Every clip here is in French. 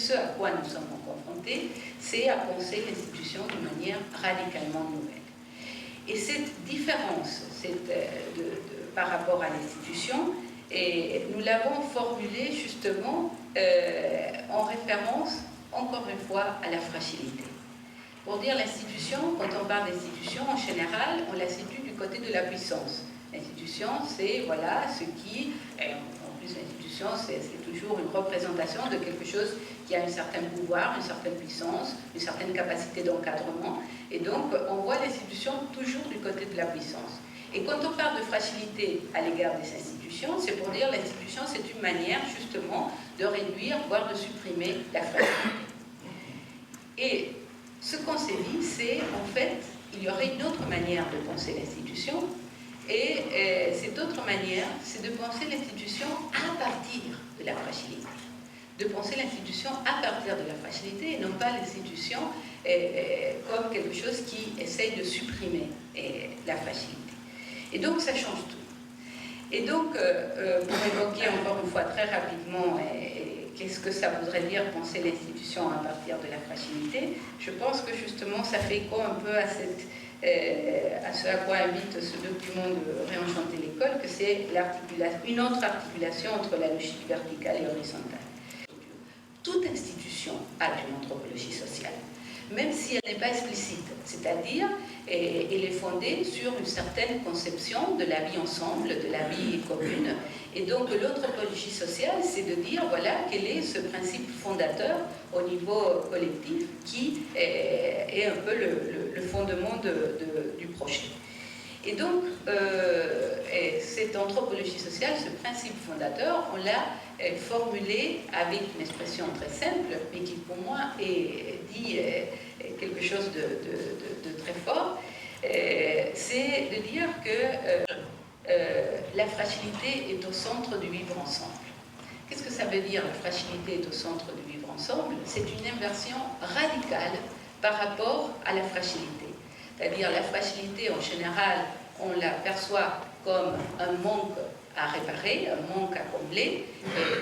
ce à quoi nous sommes confrontés, c'est à penser l'institution de manière radicalement nouvelle. Et cette différence par rapport à l'institution, nous l'avons formulée justement en référence, encore une fois, à la fragilité. Pour dire l'institution, quand on parle d'institution, en général, on la situe du côté de la puissance. L'institution, c'est voilà, ce qui, en plus l'institution, c'est toujours une représentation de quelque chose qui a un certain pouvoir, une certaine puissance, une certaine capacité d'encadrement. Et donc, on voit l'institution toujours du côté de la puissance. Et quand on parle de fragilité à l'égard des institutions, c'est pour dire l'institution, c'est une manière justement de réduire, voire de supprimer la fragilité. Et ce qu'on s'est dit, c'est en fait, il y aurait une autre manière de penser l'institution, et cette autre manière, c'est de penser l'institution à partir de la fragilité. De penser l'institution à partir de la fragilité, et non pas l'institution comme quelque chose qui essaye de supprimer la fragilité. Et donc, ça change tout. Et donc, pour évoquer encore une fois très rapidement qu'est-ce que ça voudrait dire penser l'institution à partir de la fragilité, je pense que justement, ça fait écho un peu à ce à quoi invite ce document de Réenchanter l'école, que c'est une autre articulation entre la logique verticale et horizontale. Toute institution a une anthropologie sociale, même si elle n'est pas explicite, c'est-à-dire elle est fondée sur une certaine conception de la vie ensemble, de la vie commune. Et donc l'anthropologie sociale, c'est de dire voilà quel est ce principe fondateur au niveau collectif qui est un peu le fondement du projet. Et donc cette anthropologie sociale, ce principe fondateur, on l'a formulé avec une expression très simple, mais qui pour moi dit quelque chose de très fort, c'est de dire que la fragilité est au centre du vivre ensemble. Qu'est-ce que ça veut dire, la fragilité est au centre du vivre ensemble? C'est une inversion radicale par rapport à la fragilité. C'est-à-dire la fragilité, en général, on la perçoit comme un manque à réparer, un manque à combler,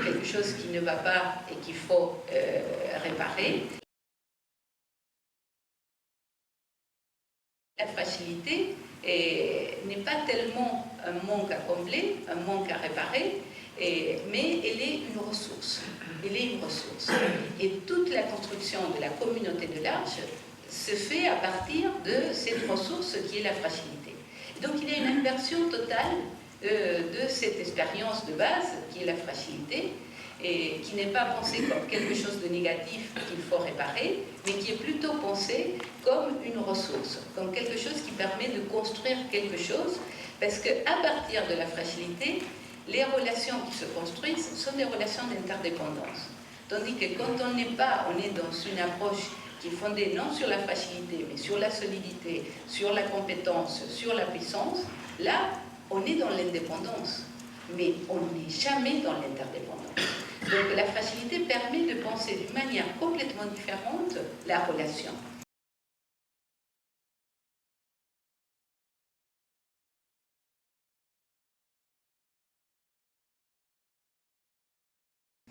quelque chose qui ne va pas et qu'il faut réparer. La fragilité n'est pas tellement un manque à combler, un manque à réparer, mais elle est une ressource. Elle est une ressource. Et toute la construction de la communauté de l'Arche se fait à partir de cette ressource qui est la fragilité. Donc il y a une inversion totale de cette expérience de base qui est la fragilité, et qui n'est pas pensée comme quelque chose de négatif qu'il faut réparer, mais qui est plutôt pensée comme une ressource, comme quelque chose qui permet de construire quelque chose, parce qu'à partir de la fragilité, les relations qui se construisent sont des relations d'interdépendance. Tandis que quand on est dans une approche qui est fondée non sur la fragilité, mais sur la solidité, sur la compétence, sur la puissance, là, on est dans l'indépendance, mais on n'est jamais dans l'interdépendance. Donc la fragilité permet de penser d'une manière complètement différente la relation.